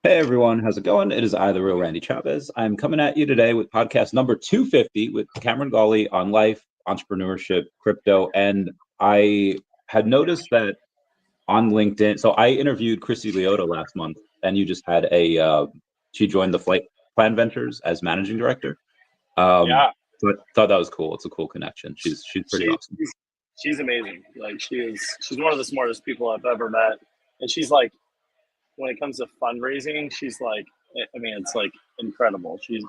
Hey everyone, how's it going? It is I, the real Randy Chavez. I'm coming at you today with podcast number 250 with Cameron Gawley on life, entrepreneurship, crypto. And I had noticed that on LinkedIn, so I interviewed Chrissy Leota last month, and you just had she joined the Flight Plan Ventures as managing director. Um, Yeah, so I thought that was cool. It's a cool connection. She's pretty she, awesome. she's amazing. Like she's one of the smartest people I've ever met. And she's like, when it comes to fundraising, she's like, I mean, it's like incredible. She's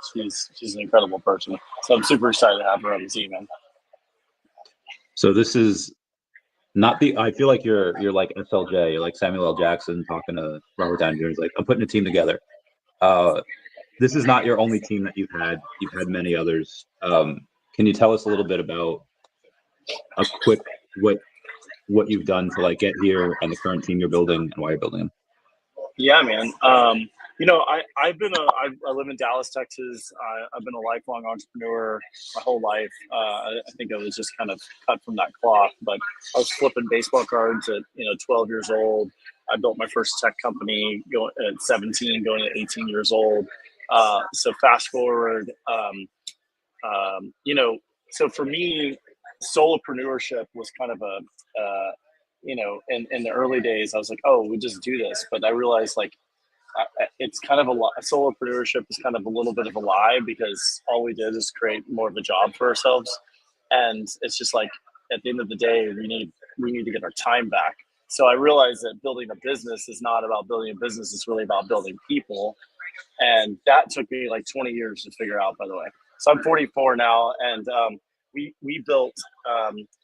an incredible person. So I'm super excited to have her on the team, man. So this is not the. I feel like you're like SLJ, you're like Samuel L. Jackson talking to Robert Downey Jr. He's like, I'm putting a team together. Uh, this is not your only team that you've had. You've had many others. Can you tell us a little bit about a quick what you've done to like get here and the current team you're building and why you're building them? Yeah, man. I live in Dallas, Texas. I've been a lifelong entrepreneur my whole life. I think I was just kind of cut from that cloth, but I was flipping baseball cards at 12 years old. I built my first tech company going at 17, going at 18 years old. So fast forward, so for me, solopreneurship was kind of in the early days, I was like, oh, we just do this. But I realized like it's kind of solopreneurship is kind of a little bit of a lie because all we did is create more of a job for ourselves. And it's just like at the end of the day, we need to get our time back. So I realized that building a business is not about building a business, it's really about building people. And that took me like 20 years to figure out, by the way. So I'm 44 now, and we built.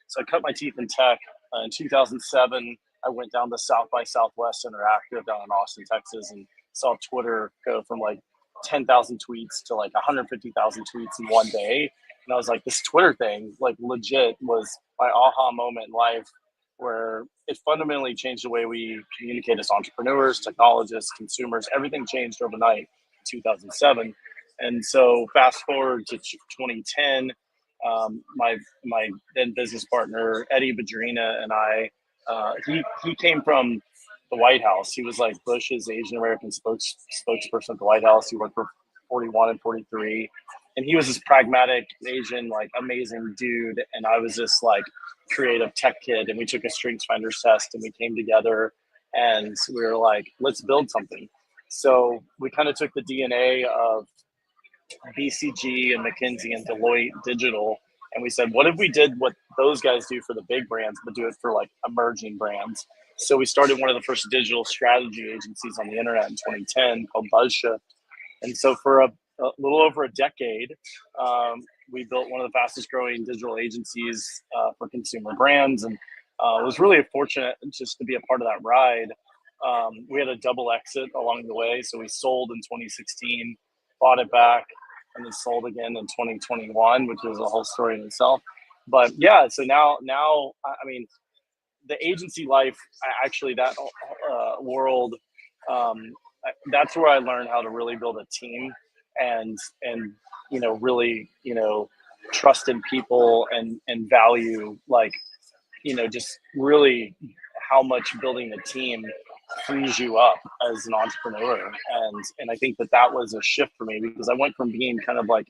So I cut my teeth in tech in 2007. I went down to South by Southwest Interactive down in Austin, Texas, and saw Twitter go from like 10,000 tweets to like 150,000 tweets in one day. And I was like, this Twitter thing, like legit, was my aha moment in life, where it fundamentally changed the way we communicate as entrepreneurs, technologists, consumers. Everything changed overnight in 2007. And so fast forward to 2010, my then business partner, Eddie Badrina, and I, he came from the White House. He was like Bush's Asian American spokesperson at the White House. He worked for 41 and 43. And he was this pragmatic Asian, like amazing dude. And I was this like creative tech kid. And we took a strengths finders test and we came together and we were like, let's build something. So we kind of took the DNA of BCG and McKinsey and Deloitte Digital, and we said, what if we did what those guys do for the big brands, but do it for like emerging brands? So we started one of the first digital strategy agencies on the internet in 2010 called BuzzShift. And so for a little over a decade, we built one of the fastest growing digital agencies for consumer brands, and was really fortunate just to be a part of that ride. We had a double exit along the way. So we sold in 2016, bought it back, and then sold again in 2021, which is a whole story in itself. But yeah, so now, I mean, the agency life, actually, that world, that's where I learned how to really build a team and really trust in people and value, like just really how much building a team frees you up as an entrepreneur. And I think that was a shift for me because I went from being kind of like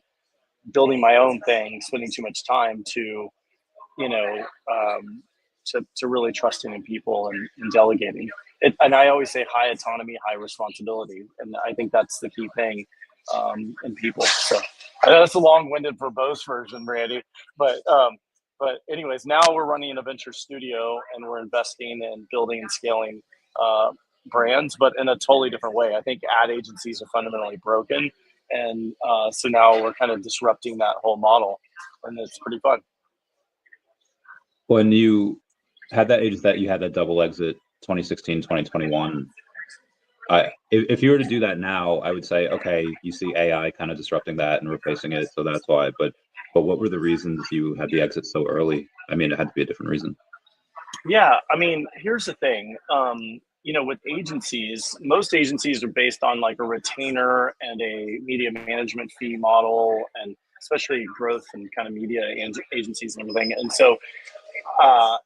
building my own thing, spending too much time, to you know to really trusting in people and delegating it. And I always say high autonomy, high responsibility, and I think that's the key thing in people. So I know that's a long-winded verbose version, Randy, but anyways, now we're running a venture studio and we're investing in building and scaling uh, brands, but in a totally different way. I think ad agencies are fundamentally broken, and so now we're kind of disrupting that whole model, and it's pretty fun. When you had that age that you had that double exit 2016, 2021, if you were to do that now, I would say, okay, you see AI kind of disrupting that and replacing it, so that's why. But what were the reasons you had the exit so early? I mean, it had to be a different reason. Yeah, I mean, here's the thing. With agencies, most agencies are based on like a retainer and a media management fee model, and especially growth and kind of media agencies and everything. And so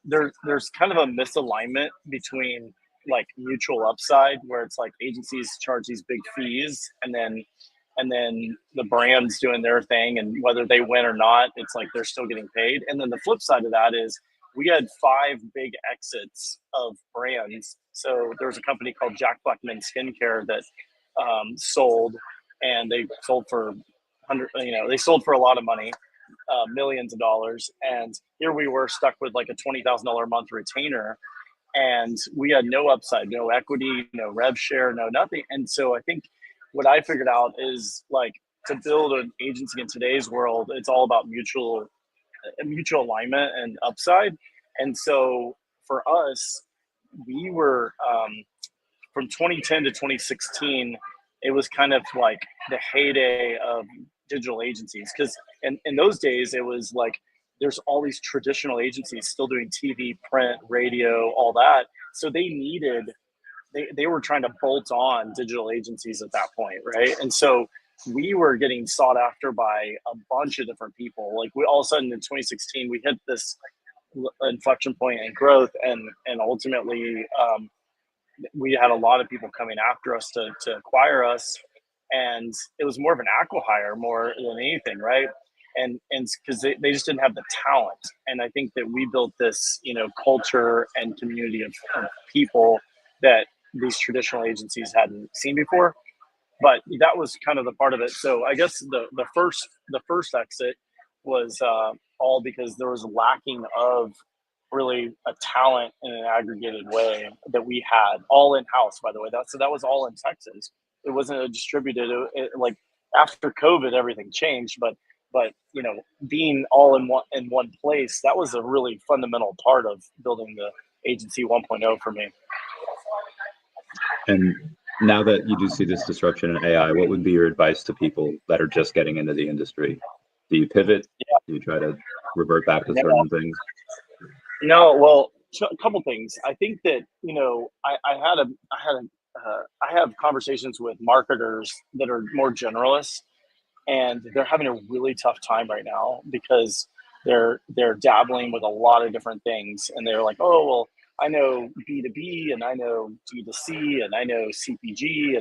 there's kind of a misalignment between like mutual upside, where it's like agencies charge these big fees, and then the brand's doing their thing, and whether they win or not, it's like they're still getting paid. And then the flip side of that is we had 5 big exits of brands. So there was a company called Jack Black Men Skincare that sold, and they sold for they sold for a lot of money, millions of dollars. And here we were stuck with like a $20,000 a month retainer, and we had no upside, no equity, no rev share, no nothing. And so I think what I figured out is, like, to build an agency in today's world, it's all about mutual alignment and upside. And so for us, we were from 2010 to 2016, it was kind of like the heyday of digital agencies, because in those days it was like there's all these traditional agencies still doing TV, print, radio, all that. So they were trying to bolt on digital agencies at that point, right? And so we were getting sought after by a bunch of different people. Like, we all of a sudden in 2016 we hit this inflection point in growth, and ultimately we had a lot of people coming after us to acquire us, and it was more of an acqui-hire more than anything, right? And because they just didn't have the talent. And I think that we built this, culture and community of people that these traditional agencies hadn't seen before. But that was kind of the part of it. So I guess the first exit was all because there was lacking of really a talent in an aggregated way that we had all in house. By the way, that was all in Texas. It wasn't a distributed. Like, after COVID, everything changed, but being all in one place, that was a really fundamental part of building the agency 1.0 for me. And now that you do see this disruption in AI, what would be your advice to people that are just getting into the industry? Do you pivot? Yeah. Do you try to revert back to certain things? No, well, a couple things. I think that I have conversations with marketers that are more generalists, and they're having a really tough time right now because they're dabbling with a lot of different things, and they're like, oh, well, I know B2B, and I know D2C, and I know CPG,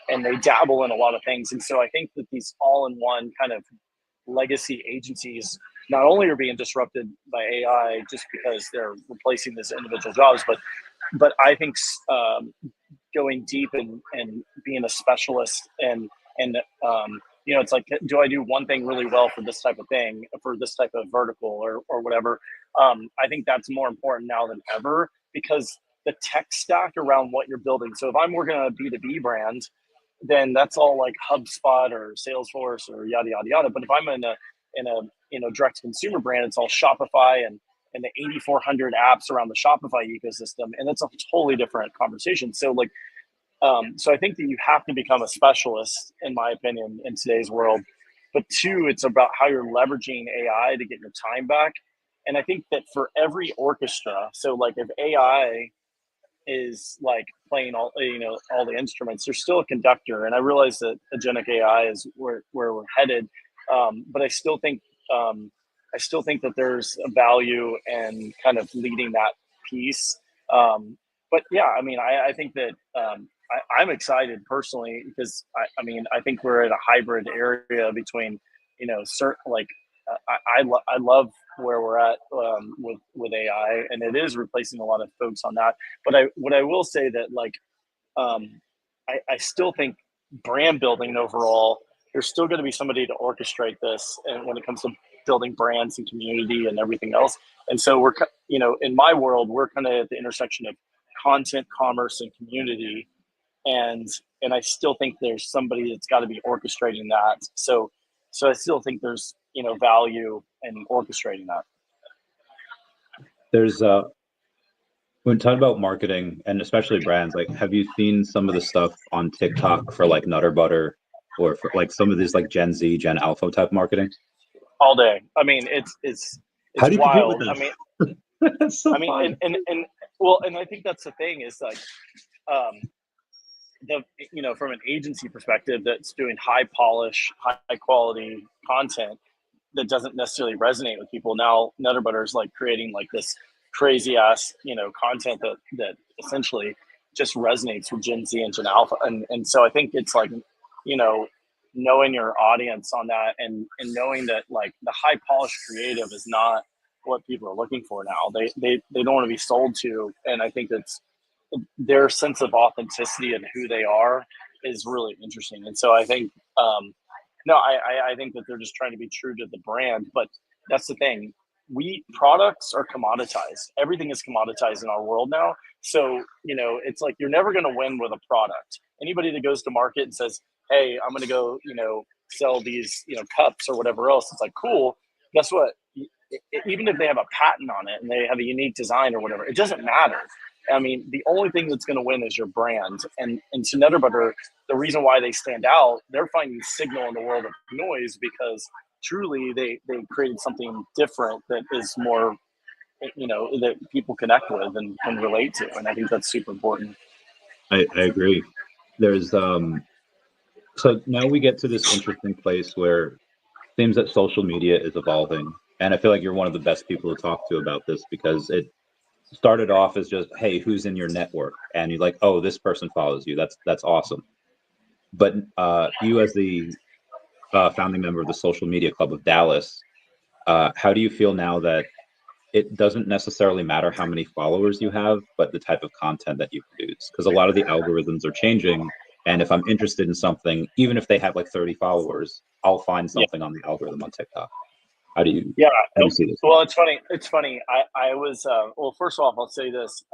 and they dabble in a lot of things. And so I think that these all-in-one kind of legacy agencies not only are being disrupted by AI just because they're replacing these individual jobs, but I think going deep and being a specialist and it's like, do I do one thing really well for this type of thing, for this type of vertical or whatever? I think that's more important now than ever, because the tech stack around what you're building. So if I'm working on a B2B brand, then that's all like HubSpot or Salesforce or yada, yada, yada. But if I'm in a direct to consumer brand, it's all Shopify and the 8,400 apps around the Shopify ecosystem. And it's a totally different conversation. So so I think that you have to become a specialist, in my opinion, in today's world. But 2, it's about how you're leveraging AI to get your time back. And I think that for every orchestra, so like if AI is like playing all the instruments, there's still a conductor. And I realize that agentic AI is where we're headed, but I still think that there's a value in kind of leading that piece. But yeah, I mean, I think that I'm excited personally because I think we're at a hybrid area between certain I love where we're at with AI, and it is replacing a lot of folks on that. But what I will say that I still think brand building overall, there's still going to be somebody to orchestrate this, and when it comes to building brands and community and everything else. And so we're in my world, we're kind of at the intersection of content, commerce, and community, and I still think there's somebody that's got to be orchestrating that. So I still think there's value in orchestrating that. There's when talking about marketing and especially brands, like, have you seen some of the stuff on TikTok for like Nutter Butter or for like some of these like Gen Z, Gen Alpha type marketing? All day. I mean, it's how do you wild. With this? That's so fun. And I think that's the thing is like, from an agency perspective that's doing high polish, high quality content that doesn't necessarily resonate with people. Now Nutter Butter is like creating like this crazy ass, content that essentially just resonates with Gen Z and Gen Alpha. And so I think it's like, knowing your audience on that, and knowing that like the high polished creative is not what people are looking for now. They don't want to be sold to. And I think that's their sense of authenticity and who they are is really interesting. And so I think, I think that they're just trying to be true to the brand, but that's the thing. Products are commoditized. Everything is commoditized in our world now. So, it's like, you're never going to win with a product. Anybody that goes to market and says, hey, I'm going to go, sell these, cups or whatever else, it's like, cool. Guess what? Even if they have a patent on it and they have a unique design or whatever, it doesn't matter. I mean, the only thing that's going to win is your brand. And to Nutter Butter, the reason why they stand out, they're finding signal in the world of noise because truly they created something different that is more, that people connect with and can relate to. And I think that's super important. I agree. There's so now we get to this interesting place where it seems that social media is evolving. And I feel like you're one of the best people to talk to about this, because it started off as just, hey, who's in your network? And you're like, oh, this person follows you. That's awesome. But you, as the founding member of the social media club of Dallas, how do you feel now that it doesn't necessarily matter how many followers you have, but the type of content that you produce? Because a lot of the algorithms are changing. And if I'm interested in something, even if they have like 30 followers, I'll find something on the algorithm on TikTok. How do you see this? Well, it's funny. I was, first off, I'll say this.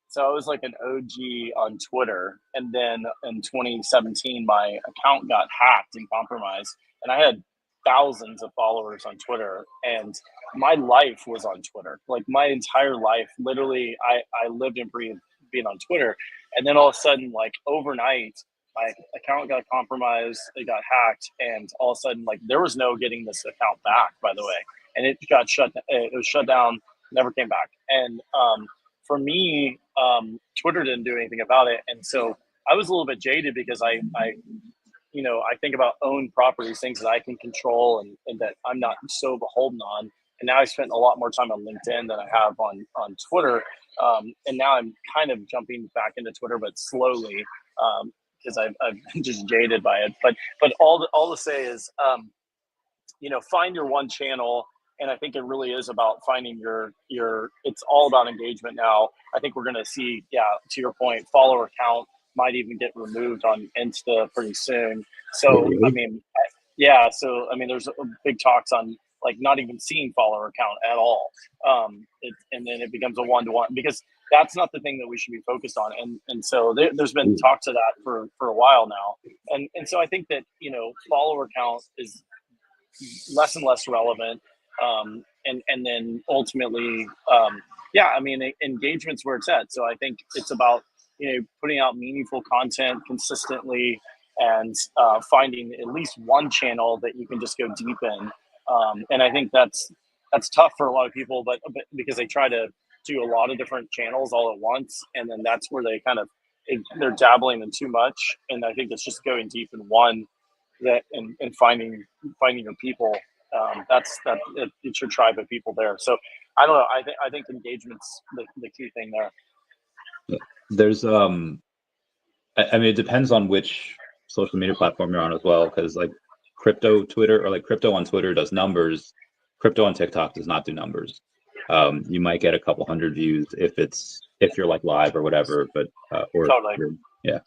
So I was like an OG on Twitter. And then in 2017, my account got hacked and compromised. And I had thousands of followers on Twitter. And my life was on Twitter. Like my entire life, literally, I lived and breathed being on Twitter. And then all of a sudden, like overnight, my account got compromised, it got hacked, and all of a sudden, like, there was no getting this account back, by the way. And it was shut down, never came back. And for me, Twitter didn't do anything about it. And so I was a little bit jaded because I think about owned properties, things that I can control and that I'm not so beholden on. And now I spent a lot more time on LinkedIn than I have on Twitter. And now I'm kind of jumping back into Twitter, but slowly. Because I've been just jaded by it, but all to say is, find your one channel, and I think it really is about finding your. It's all about engagement now. I think we're going to see, to your point, follower count might even get removed on Insta pretty soon. So I mean, there's big talks on like not even seeing follower count at all, and then it becomes a 1-to-1 because that's not the thing that we should be focused on. And so there's been talks of that for a while now. And so I think that, follower count is less and less relevant. And then ultimately, engagement's where it's at. So I think it's about, putting out meaningful content consistently and finding at least one channel that you can just go deep in. And I think that's tough for a lot of people, but because they try to do a lot of different channels all at once, and then that's where they they're dabbling in too much. And I think it's just going deep in one and finding your people. It's your tribe of people there. So I don't know. I think engagement's the key thing there. There's it depends on which social media platform you're on as well, because like crypto Twitter, or like crypto on Twitter does numbers. Crypto on TikTok does not do numbers. You might get a couple hundred views if you're like live or whatever, but totally. Yeah.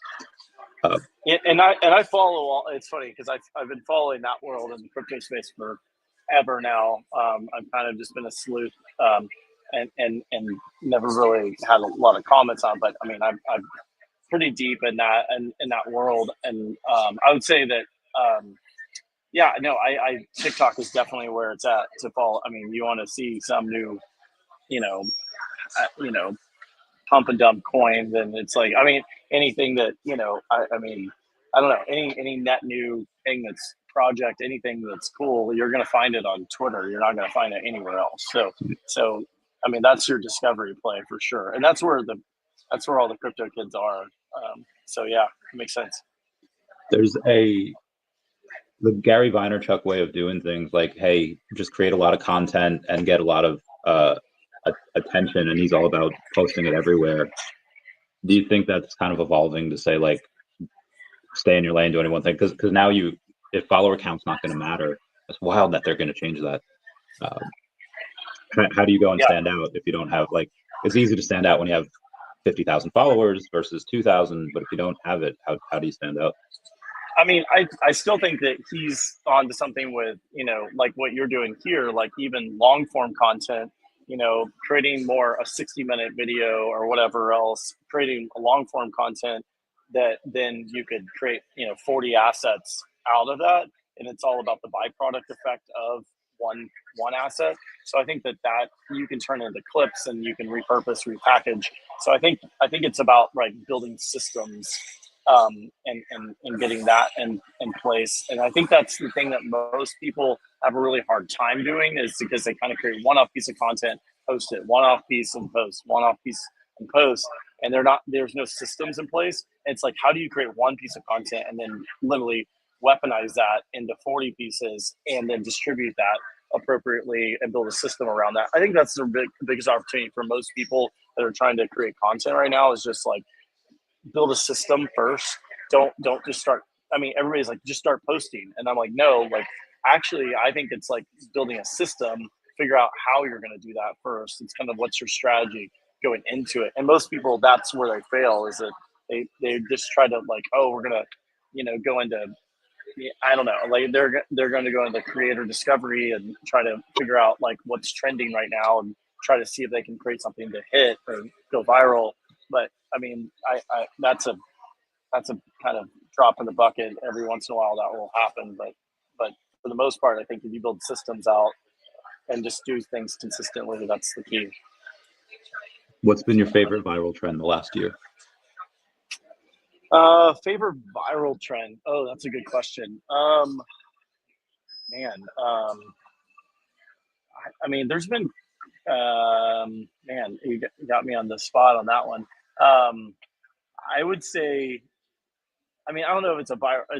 And I follow it's funny because I've been following that world in the crypto space forever now. I've kind of just been a sleuth, and never really had a lot of comments on, but I mean, I'm pretty deep in that world. And I would say that, TikTok is definitely where it's at to follow. I mean, you want to see some new, pump and dump coin, then it's like, I mean, anything that, I don't know, any net new thing that's project, anything that's cool, you're going to find it on Twitter. You're not going to find it anywhere else. So, I mean, that's your discovery play for sure. And that's where all the crypto kids are. So yeah, it makes sense. There's the Gary Vaynerchuk way of doing things, like, hey, just create a lot of content and get a lot of attention, and he's all about posting it everywhere. Do you think that's kind of evolving to say like stay in your lane, do any one thing? Because now if follower count's not going to matter, it's wild that they're going to change that. Um, how do you go and Yeah. stand out if you don't have like? It's easy to stand out when you have 50,000 followers versus 2,000, but if you don't have it, how do you stand out? I mean, I still think that he's on to something with, like what you're doing here, like even long form content, creating more a 60-minute video or whatever else, creating a long form content that then you could create, 40 assets out of that. And it's all about the byproduct effect of one asset. So I think that you can turn into clips and you can repurpose, repackage. So I think it's about like building systems and getting that in place. And I think that's the thing that most people have a really hard time doing, is because they kind of create one-off piece of content, post it, one-off piece and post, one-off piece and post, and there's no systems in place. And it's like, how do you create one piece of content and then literally weaponize that into 40 pieces and then distribute that appropriately and build a system around that? I think that's the biggest opportunity for most people that are trying to create content right now, is just like, build a system first. Don't just start. I mean, everybody's like, just start posting. And I'm like, no, like, actually, I think it's like building a system, figure out how you're going to do that first. It's kind of, what's your strategy going into it? And most people, that's where they fail, is that they just try to like, oh, we're going to, go into, I don't know, like they're going to go into creator discovery and try to figure out like what's trending right now and try to see if they can create something to hit or go viral. But I mean, I that's a kind of drop in the bucket. Every once in a while that will happen, but for the most part, I think if you build systems out and just do things consistently, that's the key. What's been your favorite viral trend the last year? Favorite viral trend? Oh, that's a good question. Man, I mean, there's been, man, you got me on the spot on that one. I would say, I mean, I don't know if it's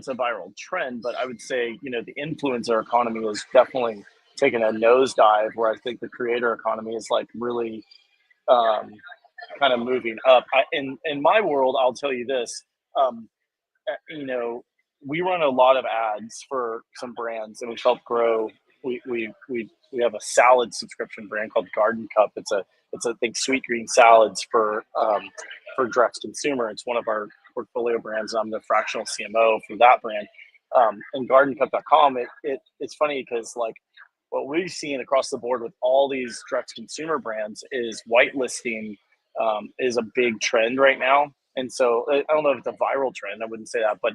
a viral trend, but I would say, the influencer economy is definitely taken a nosedive, where I think the creator economy is like really kind of moving up. In my world, I'll tell you this, we run a lot of ads for some brands, and we've helped grow. We have a salad subscription brand called Garden Cup. It's a I think sweet green salads for direct consumer. It's one of our portfolio brands. I'm the fractional CMO for that brand. And gardencup.com, it's funny because like what we've seen across the board with all these direct consumer brands is whitelisting is a big trend right now. And so I don't know if it's a viral trend. I wouldn't say that, but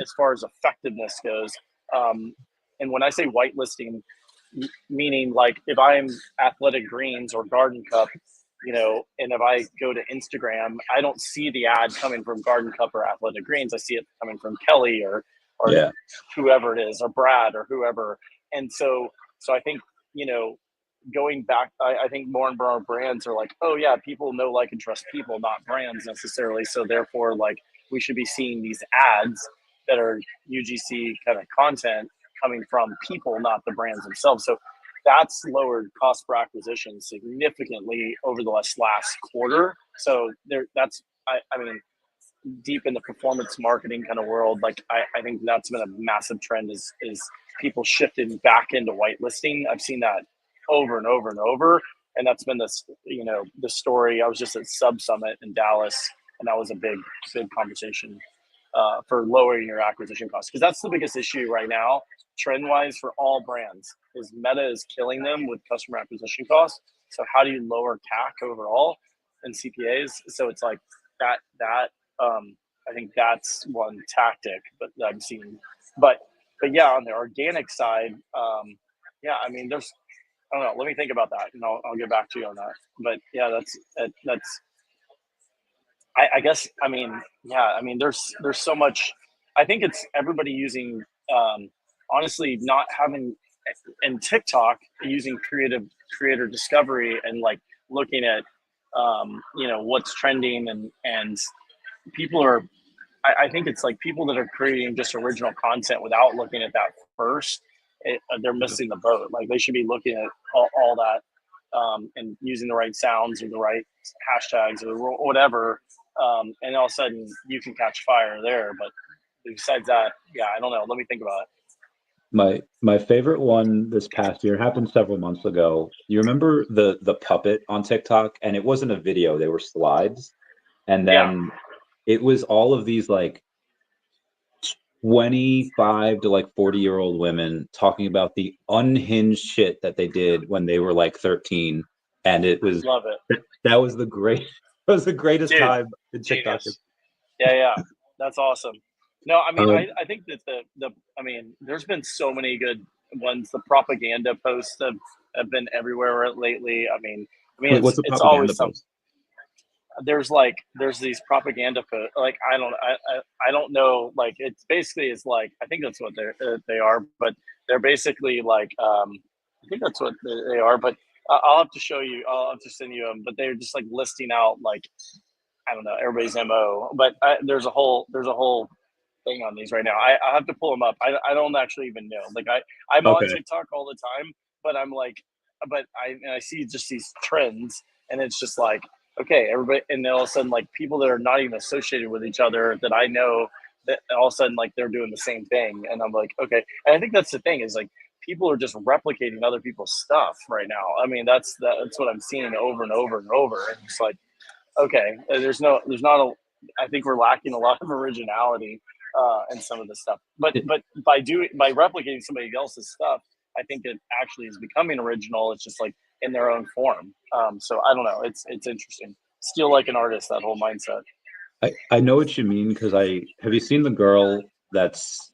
as far as effectiveness goes, and when I say whitelisting, meaning like if I'm Athletic Greens or Garden Cup, and if I go to Instagram, I don't see the ad coming from Garden Cup or Athletic Greens. I see it coming from Kelly or Yeah. whoever it is, or Brad or whoever. And so I think, going back, I think more and more brands are like, oh yeah, people know, like, and trust people, not brands necessarily. So therefore, like, we should be seeing these ads that are UGC kind of content coming from people, not the brands themselves. So that's lowered cost per acquisition significantly over the last quarter. So I mean, deep in the performance marketing kind of world, like I think that's been a massive trend, is people shifting back into whitelisting. I've seen that over and over and over. And that's been this, the story. I was just at Sub Summit in Dallas, and that was a big conversation for lowering your acquisition costs. Because that's the biggest issue right now, trend-wise, for all brands, is Meta is killing them with customer acquisition costs. So how do you lower CAC overall and CPAs? So it's like that I think that's one tactic that I'm seeing. But yeah, on the organic side, yeah, I mean, I don't know. Let me think about that, and I'll get back to you on that. But yeah, that's. I guess. I mean, yeah. I mean, there's so much. I think it's everybody using. Honestly, not having, and TikTok using creator discovery and like looking at, what's trending and people are. I think it's like people that are creating just original content without looking at that first. They're missing the boat. Like, they should be looking at all that and using the right sounds or the right hashtags or whatever. And all of a sudden you can catch fire there. But besides that, yeah, I don't know. Let me think about it. My favorite one this past year happened several months ago. You remember the puppet on TikTok? And it wasn't a video, they were slides. And then it was all of these like 25 to like 40-year-old women talking about the unhinged shit that they did when they were like 13. And it was Love it. that was the greatest Dude, time in TikTok. Genius. Yeah, that's awesome. No, I mean, I think that I mean, there's been so many good ones. The propaganda posts have been everywhere lately. I mean, Wait, what's the it's propaganda always some. post? There's these propaganda posts. Like I don't know. Like it's basically it's like I think that's what they are. But they're basically like I think that's what they are. But I'll have to show you. I'll have to send you them. But they're just like listing out like I don't know everybody's MO. But there's a whole thing on these right now. I have to pull them up. I don't actually even know. Like I'm on TikTok all the time, but I'm like, but I see just these trends, and it's just like, okay, everybody, and then all of a sudden, like people that are not even associated with each other that I know, that all of a sudden like they're doing the same thing, and I'm like, okay, and I think that's the thing is like people are just replicating other people's stuff right now. I mean, that's what I'm seeing over and over and over, and it's like, okay, there's not a. I think we're lacking a lot of originality and some of the stuff. But by replicating somebody else's stuff, I think it actually is becoming original. It's just like in their own form. So I don't know. It's interesting. Steal like an artist, that whole mindset. I know what you mean because have you seen the girl that's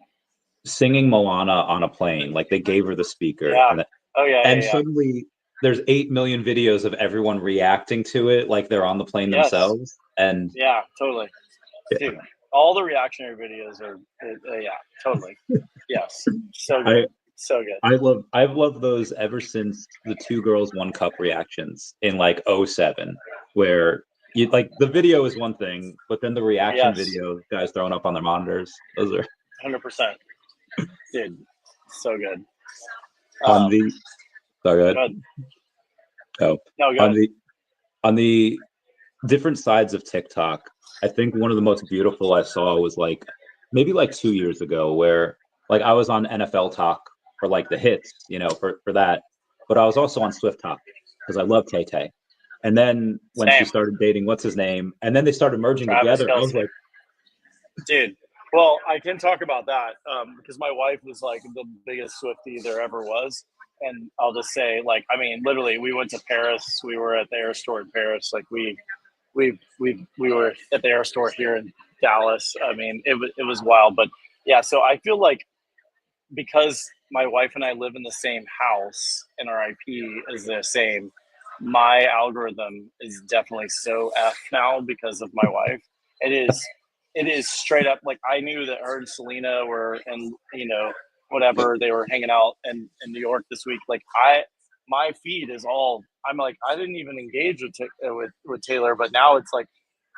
singing Moana on a plane? Like they gave her the speaker. Yeah. And suddenly there's 8 million videos of everyone reacting to it like they're on the plane themselves. And yeah, totally. Dude, all the reactionary videos are totally. Yes. So good. So good. I've loved those ever since the 2 Girls 1 Cup reactions in like 07, where you like the video is one thing, but then the reaction video, guys throwing up on their monitors, those are 100%. Dude, so good. On the sorry, go ahead. Oh, no, go ahead. On the different sides of TikTok, I think one of the most beautiful I saw was like maybe like 2 years ago, where like I was on NFL Talk for like the hits, you know, for that, but I was also on Swift Talk because I love Tay Tay. And then when she started dating what's his name, and then they started merging together, I was like, dude. Well, I can talk about that because my wife was like the biggest Swiftie there ever was. And I'll just say, like, I mean, literally, we went to Paris. We were at the Air Store in Paris. Like, we were at the Air Store here in Dallas. I mean, it was wild. But yeah, so I feel like because my wife and I live in the same house and our IP is the same, my algorithm is definitely so F now because of my wife. It is straight up like I knew that her and Selena were, and you know, whatever, they were hanging out in New York this week. Like my feed is all, I'm like, I didn't even engage with Taylor, but now it's like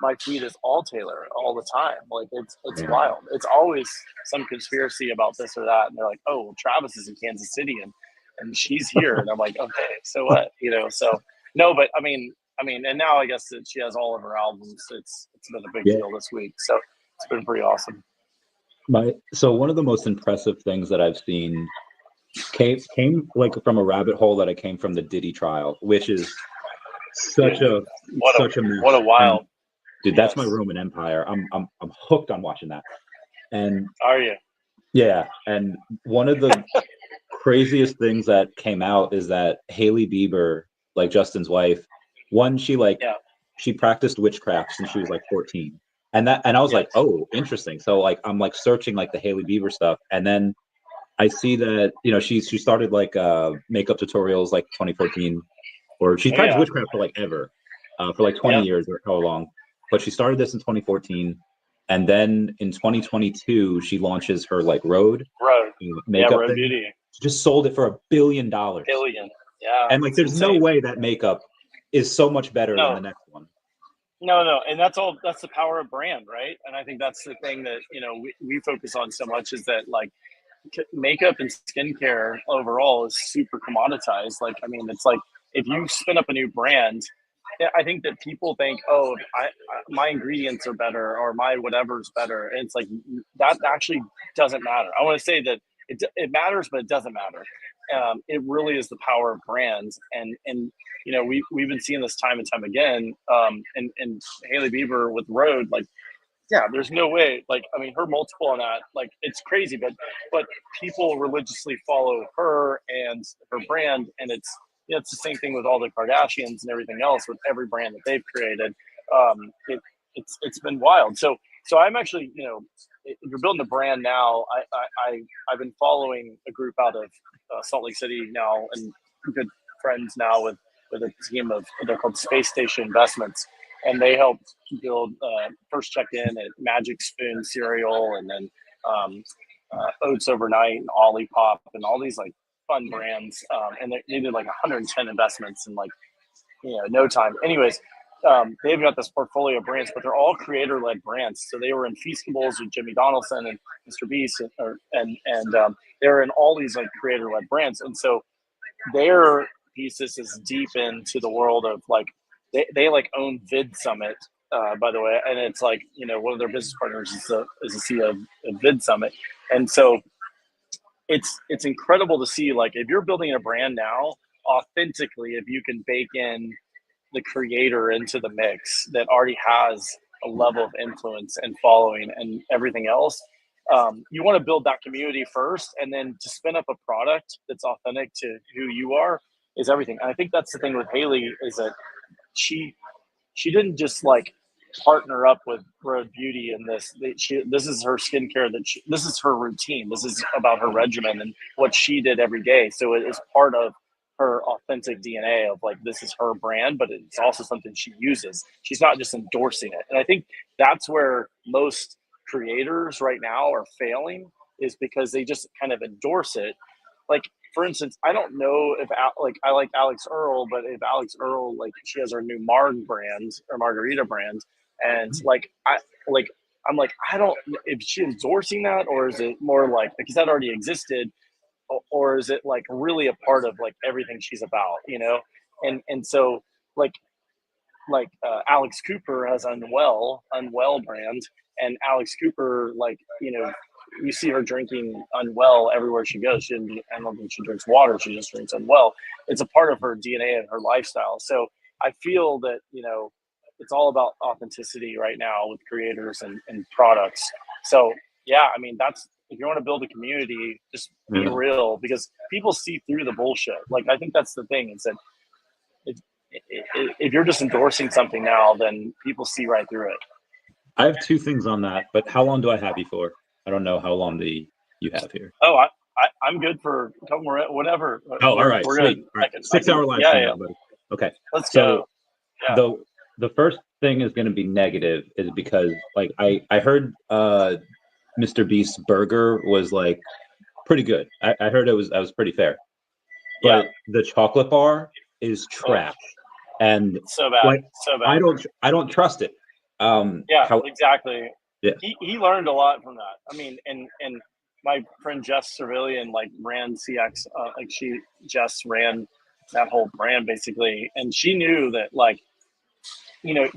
my feed is all Taylor all the time. Like it's wild. It's always some conspiracy about this or that, and they're like, oh, well, Travis is in Kansas City and she's here, and I'm like, okay, so what, you know? So no, but I mean, and now I guess that she has all of her albums. It's been a big deal this week, so it's been pretty awesome. So one of the most impressive things that I've seen came like from a rabbit hole that I came from the Diddy trial, which is such a wild, dude. That's my Roman Empire. I'm hooked on watching that. And are you? Yeah, and one of the craziest things that came out is that Hailey Bieber, like Justin's wife, she practiced witchcraft since she was like 14. And I was like, oh, interesting. So like I'm like searching like the Hailey Bieber stuff, and then I see that, you know, she started like makeup tutorials like 2014, or she practiced witchcraft for like ever, for like 20 years or how long. But she started this in 2014, and then in 2022 she launches her like Rhode makeup Rhode thing. Beauty. She just sold it for $1 billion. Yeah. And like there's insane. No way that makeup is so much better than the next one. No, and that's the power of brand, right? And I think that's the thing that, you know, we focus on so much, is that like makeup and skincare overall is super commoditized. Like, I mean, it's like if you spin up a new brand, I think that people think, oh, my ingredients are better or my whatever's better. And it's like, that actually doesn't matter. I want to say that it matters, but it doesn't matter. It really is the power of brands. And you know, we've been seeing this time and time again. And Hailey Bieber with Rhode, like, yeah, there's no way. Like, I mean, her multiple on that, like, it's crazy, but people religiously follow her and her brand, and it's, you know, it's the same thing with all the Kardashians and everything else with every brand that they've created. It's been wild. So I'm actually, you know, if you're building a brand now, I've been following a group out of Salt Lake City now, and good friends now with a team of, they're called Space Station Investments. And they helped build First Check In at Magic Spoon cereal, and then Oats Overnight and Olipop and all these like fun brands. And they did like 110 investments in like, you know, no time. Anyways, they've got this portfolio of brands, but they're all creator-led brands. So they were in Feastables with Jimmy Donaldson and Mr. Beast, and they're in all these like creator-led brands. And so their thesis is deep into the world of like, they like own Vid Summit, by the way, and it's like, you know, one of their business partners is the CEO of Vid Summit, and so it's incredible to see, like, if you're building a brand now authentically, if you can bake in the creator into the mix that already has a level of influence and following and everything else, you want to build that community first, and then to spin up a product that's authentic to who you are is everything. And I think that's the thing with Hailey, is that she didn't just like partner up with Rhode Beauty in this. This is her skincare, this is her routine. This is about her regimen and what she did every day. So it is part of her authentic DNA of like, this is her brand, but it's also something she uses. She's not just endorsing it. And I think that's where most creators right now are failing, is because they just kind of endorse it. Like, for instance, I don't know if like, I like Alex Earl, but if Alex Earl, like, she has her new Marg brand or Margarita brand, and like I'm like, I don't, if she's endorsing that, or is it more like, because that already existed, or is it like really a part of like everything she's about, you know? And so like Alex Cooper has Unwell brand, and Alex Cooper, like, you know, you see her drinking Unwell everywhere she goes. I don't think she drinks water. She just drinks Unwell. It's a part of her DNA and her lifestyle. So I feel that, you know, it's all about authenticity right now with creators and products. So yeah, I mean, that's, if you want to build a community, just be real, because people see through the bullshit. Like, I think that's the thing, is that if you're just endorsing something now, then people see right through it. I have two things on that, but how long do I have you for? I don't know how long you have here. Oh, I'm good for a couple more, whatever. Oh, all right, we're sweet. All right. 6 hour live stream. Yeah. Okay. Let's go. Yeah. The first thing is going to be negative, is because like I heard Mr. Beast's burger was like pretty good. I heard that was pretty fair, but the chocolate bar is trash, and so bad. Like, so bad. I don't trust it. Exactly. Yeah. He learned a lot from that. I mean, and my friend Jess Cervillian like ran CX, Jess ran that whole brand basically, and she knew that, like, you know,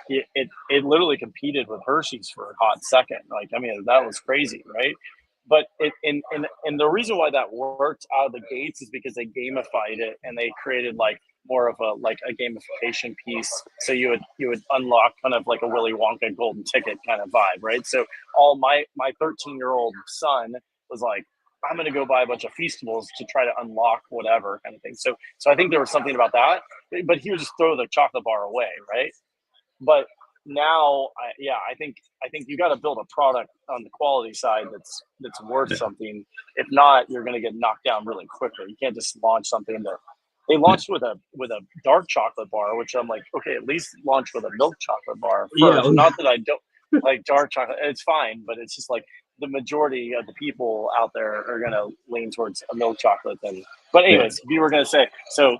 it literally competed with Hershey's for a hot second. Like, I mean, that was crazy, right? But and the reason why that worked out of the gates is because they gamified it, and they created like more of a gamification piece. So you would unlock kind of like a Willy Wonka golden ticket kind of vibe, right? So all my 13-year-old son was like, I'm going to go buy a bunch of Feastables to try to unlock whatever kind of thing. So I think there was something about that, but he would just throw the chocolate bar away, right? But now, I think you got to build a product on the quality side that's worth something. If not, you're going to get knocked down really quickly. You can't just launch something that they launched with a dark chocolate bar, which I'm like, okay, at least launch with a milk chocolate bar first. Yeah. Not that I don't like dark chocolate; it's fine, but it's just like the majority of the people out there are going to lean towards a milk chocolate. But anyways, you were going to say, so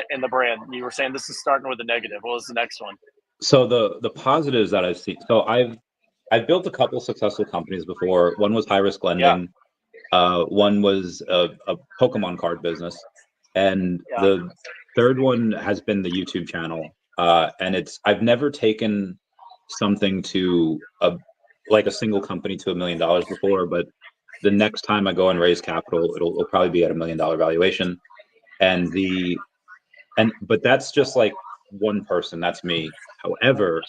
in the brand, you were saying this is starting with a negative. What was the next one? So the positives that I've seen. So I've built a couple successful companies before. One was high risk lending. One was a Pokemon card business, and the third one has been the YouTube channel. And I've never taken something to like a single company to $1 million before, but the next time I go and raise capital, it'll probably be at $1 million valuation. But that's just like one person, that's me. However,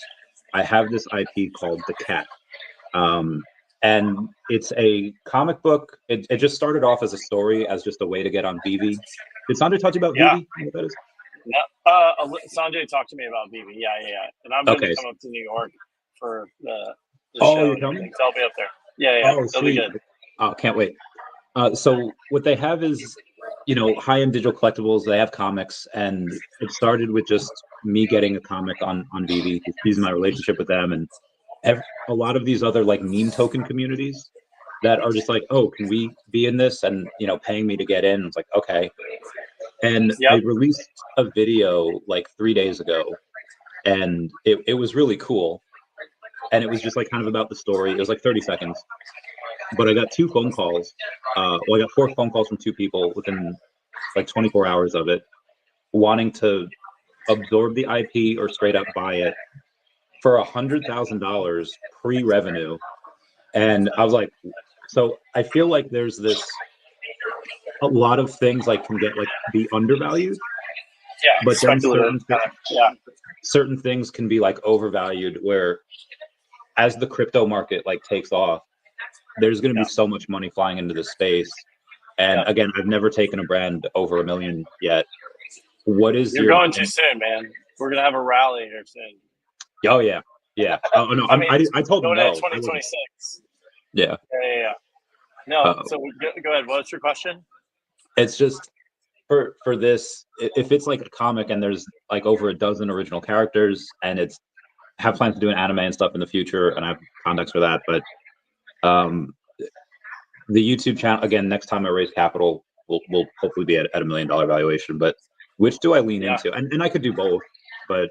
I have this IP called daCAT. And it's a comic book. It just started off as a story, as just a way to get on VeVe. Did Sanjay talk to you about VeVe? You know what that is? No, Sanjay talked to me about VeVe. Yeah. And I'm going to come up to New York for the show. You're coming? So I'll be up there. Yeah. Oh, it'll be good. Oh, can't wait. So what they have is, high-end digital collectibles. They have comics, and it started with just me getting a comic on VeVe, using my relationship with them, and a lot of these other like meme token communities that are just like, oh, can we be in this? And paying me to get in. It's like, okay. And they released a video like 3 days ago, and it was really cool. And it was just like kind of about the story. It was like 30 seconds. But I got 2 phone calls. I got 4 phone calls from 2 people within like 24 hours of it, wanting to absorb the IP or straight up buy it for $100,000 pre-revenue. And I was like, so I feel like there's a lot of things like can get like be undervalued. Yeah, but then certain things can be like overvalued, where as the crypto market like takes off, there's going to be so much money flying into the space. And again, I've never taken a brand over $1 million yet. What is You're going too soon, man. We're going to have a rally here soon. Oh yeah. Oh no, I told them no. 2026. Yeah. No, so go ahead. What's your question? It's just for this, if it's like a comic and there's like over a dozen original characters, and have plans to do an anime and stuff in the future, and I have contacts for that, but the YouTube channel, again, next time I raise capital, will hopefully be at $1 million valuation. But which do I lean into? And I could do both, but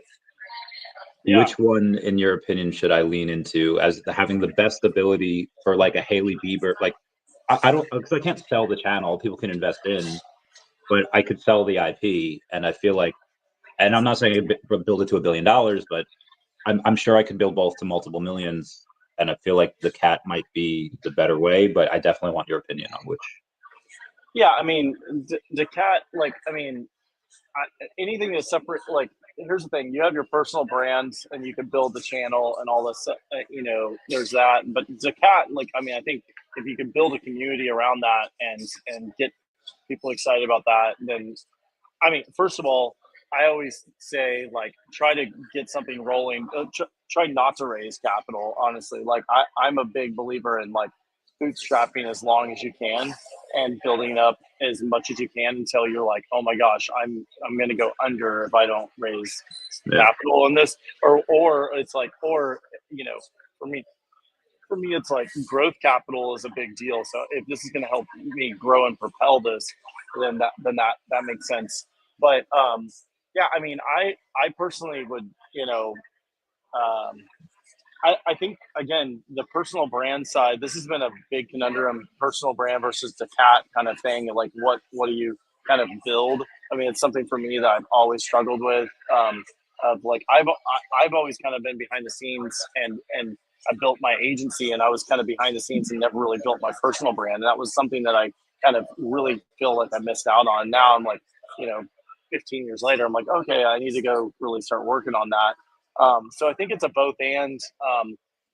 which one, in your opinion, should I lean into as having the best ability for like a Hailey Bieber? Like, I don't, because I can't sell the channel. People can invest in, but I could sell the IP, and I feel like, and I'm not saying build it to $1 billion, but I'm sure I could build both to multiple millions. And I feel like daCAT might be the better way, but I definitely want your opinion on which. Yeah, I mean, daCAT, like, I mean, anything that's separate, like, here's the thing: you have your personal brands, and you can build the channel and all this. There's that. But daCAT, like, I mean, I think if you can build a community around that and get people excited about that, then, I mean, first of all, I always say, like, try to get something rolling. Try not to raise capital. Honestly, like, I'm a big believer in like bootstrapping as long as you can and building up as much as you can until you're like, oh my gosh, I'm going to go under if I don't raise capital in this. Or it's like, for me, it's like growth capital is a big deal. So if this is going to help me grow and propel this, then that makes sense. But yeah, I mean, I personally would, I think, again, the personal brand side, this has been a big conundrum: personal brand versus daCAT kind of thing. Like, what do you kind of build? I mean, it's something for me that I've always struggled with. Of like, I've always kind of been behind the scenes, and I built my agency, and I was kind of behind the scenes and never really built my personal brand. And that was something that I kind of really feel like I missed out on. Now I'm like, 15 years later, I'm like, okay, I need to go really start working on that. So I think it's a both and,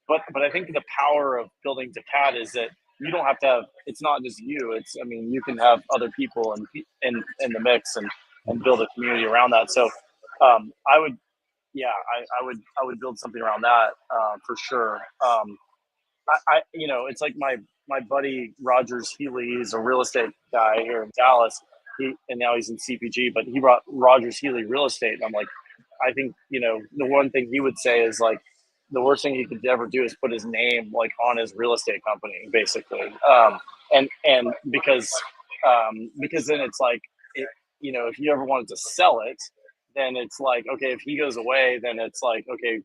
but I think the power of building daCAT is that you don't have to have, it's not just you. It's, I mean, you can have other people in the mix and build a community around that. So I would build something around that for sure. It's like my buddy Rogers Healy is a real estate guy here in Dallas. And now he's in CPG, but he brought Rogers Healy Real Estate, and I'm like, I think, the one thing he would say is like, the worst thing he could ever do is put his name like on his real estate company, basically. And because then it's like, if you ever wanted to sell it, then it's like, okay, if he goes away, then it's like, okay,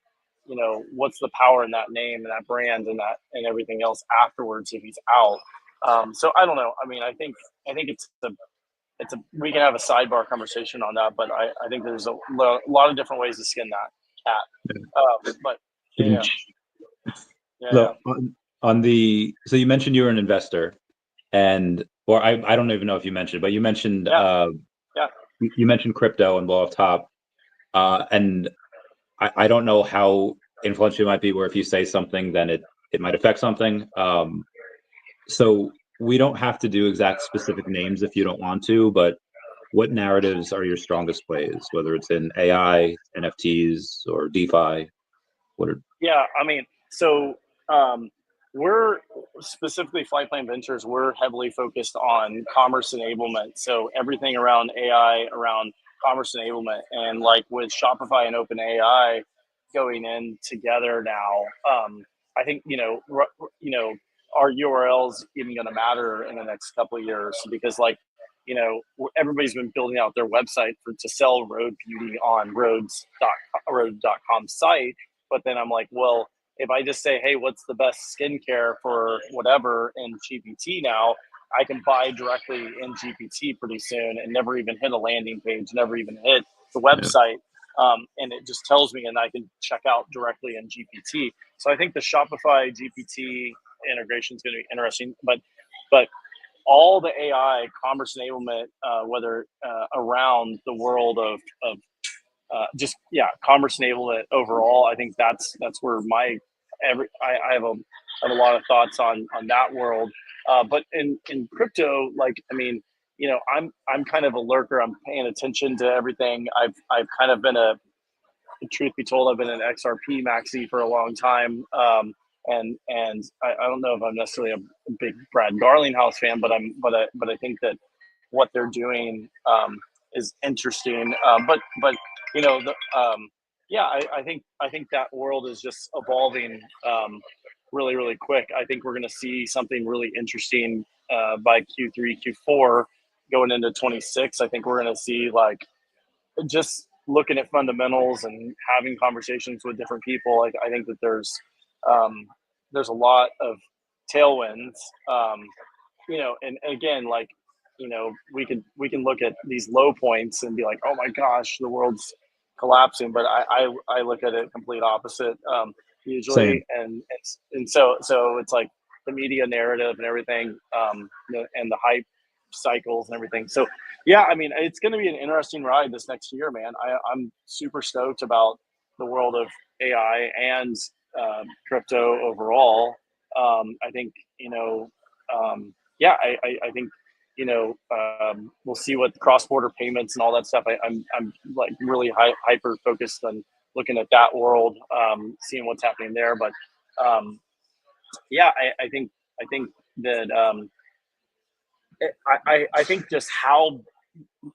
what's the power in that name and that brand and everything else afterwards if he's out? So I don't know. I mean, I think it's we can have a sidebar conversation on that, but I think there's a lot of different ways to skin that cat. But yeah. So so you mentioned you were an investor, or I don't even know if you mentioned, but you mentioned you mentioned crypto and blow off top, and I don't know how influential it might be, where if you say something, then it might affect something. So we don't have to do exact specific names if you don't want to, but what narratives are your strongest plays, whether it's in AI, NFTs, or DeFi? Yeah, I mean, so we're specifically Flight Plan Ventures. We're heavily focused on commerce enablement. So everything around AI, around commerce enablement, and like with Shopify and OpenAI going in together now, I think our URLs even going to matter in the next couple of years, because everybody's been building out their website to sell road beauty on road.com site. But then I'm like, well, if I just say, hey, what's the best skincare for whatever in GPT now, I can buy directly in GPT pretty soon and never even hit a landing page, never even hit the website. And it just tells me, and I can check out directly in GPT. So I think the Shopify GPT integration is going to be interesting. But all the AI commerce enablement, whether around the world of commerce enablement overall, I think that's where I have a lot of thoughts on that world. But in crypto, I'm kind of a lurker. I'm paying attention to everything. I've kind of been truth be told, I've been an XRP maxi for a long time. And I don't know if I'm necessarily a big Brad Garlinghouse fan, but I think that what they're doing is interesting. But I think that world is just evolving really, really quick. I think we're going to see something really interesting by Q3, Q4 going into 26. I think we're going to see just looking at fundamentals and having conversations with different people. I think that there's a lot of tailwinds, and again, we can look at these low points and be like, oh my gosh, the world's collapsing. But I look at it complete opposite, usually. Same. And so it's like the media narrative and everything, and the hype cycles and everything. So yeah, I mean, it's going to be an interesting ride this next year, man. I'm super stoked about the world of AI and crypto overall. I think, I think, we'll see what cross-border payments and all that stuff. I'm like really hyper focused on looking at that world, seeing what's happening there. But I think that I think just how,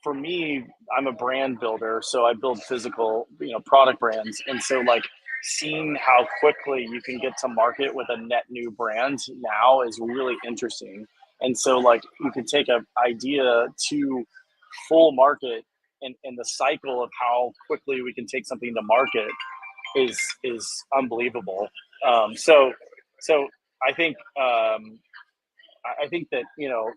for me, I'm a brand builder, so I build physical, product brands, and so seeing how quickly you can get to market with a net new brand now is really interesting. And so you can take an idea to full market, and the cycle of how quickly we can take something to market is unbelievable. So I think that,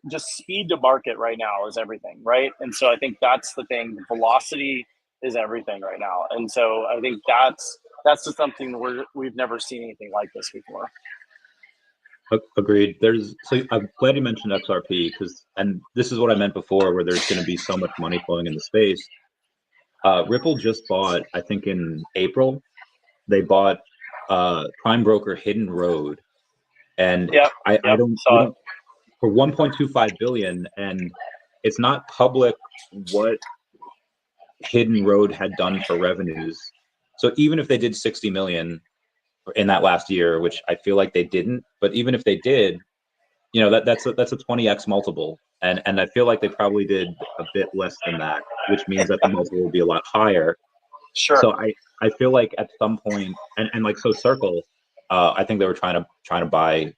just speed to market right now is everything, right? And so I think that's the thing. Velocity is everything right now. And so I think that's just something we've never seen anything like this before. Agreed. So I'm glad you mentioned XRP, and this is what I meant before, where there's going to be so much money flowing in the space. Ripple just bought, I think in April, they bought prime broker Hidden Road, and I don't for 1.25 billion, and it's not public what Hidden Road had done for revenues. So even if they did 60 million in that last year, which I feel like they didn't, but even if they did, that's a 20x multiple, and I feel like they probably did a bit less than that, which means that the multiple will be a lot higher. Sure. So I feel like at some point, and so Circle, I think they were trying to buy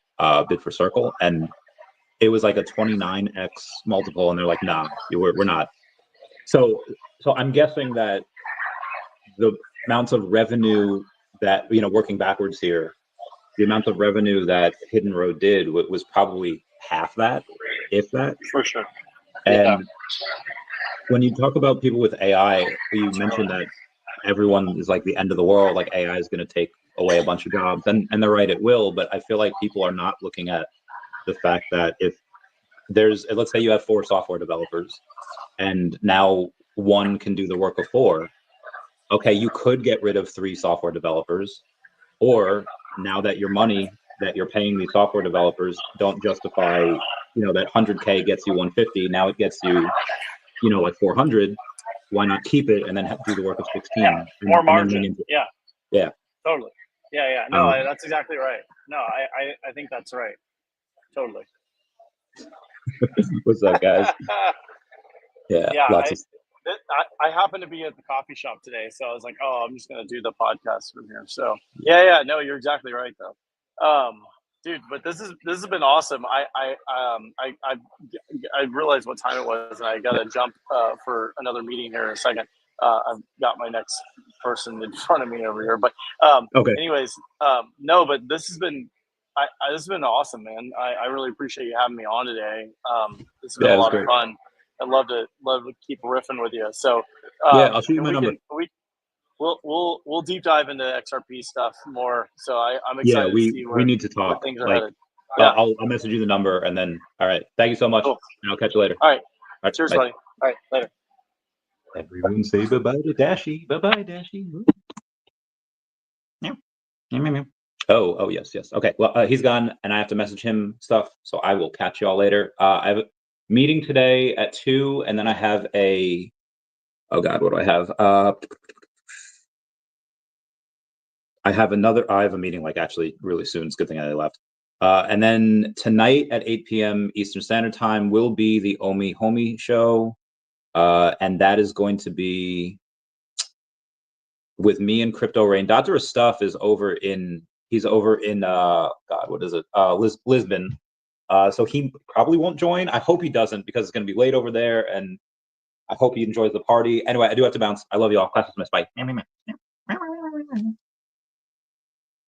bid for Circle, and it was like a 29x multiple, and they're like, nah, we're not. So I'm guessing that the amounts of revenue that, working backwards here, the amount of revenue that Hidden Road did was probably half that, if that. For sure. And when you talk about people with AI, you mentioned that everyone is like the end of the world, like AI is going to take away a bunch of jobs, and they're right, it will. But I feel like people are not looking at the fact that if there's, let's say you have 4 software developers, and now one can do the work of 4. Okay, you could get rid of 3 software developers, or now that your money that you're paying these software developers don't justify, you know, that 100K gets you 150, now it gets you, you know, like 400. Why not keep it and then do the work of 16? Yeah, more and margin. Yeah, yeah, totally. Yeah. No, that's exactly right. No, I think that's right. Totally. What's up, guys? Yeah, Yeah, lots of. I happen to be at the coffee shop today, so I was like, oh, I'm just gonna do the podcast from here. So yeah, no, you're exactly right though. Dude, but this has been awesome. I realized what time it was, and I gotta jump for another meeting here in a second. I've got my next person in front of me over here, but Okay. anyways, no, but this has been this has been awesome, man. I really appreciate you having me on today. This has been a lot of fun. I'd love to keep riffing with you. So yeah, I'll shoot you my number. We'll deep dive into XRP stuff more. So I'm Yeah, excited to see we need to talk. things are Like, headed. Yeah. I'll message you the number, and then all right. Thank you so much. Cool. And I'll catch you later. All right. All right, Cheers, bye. buddy. All right, later. Everyone say bye-bye to Dashy. Bye-bye, Dashy. Meow. Meow, meow, meow. Oh, yes. Okay. Well, he's gone, and I have to message him stuff. So I will catch you all later. I have a meeting today at 2, and then I have a. Oh God, what do I have? I have a meeting like actually really soon. It's a good thing I left. And then tonight at 8 p.m. Eastern Standard Time will be the Omi Homie show. And that is going to be with me and Crypto Rain. Dr. Stuff is he's over in God, what is it? Lisbon. So he probably won't join. I hope he doesn't, because it's going to be late over there, and I hope he enjoys the party. Anyway, I do have to bounce. I love you all. Class dismissed. Bye.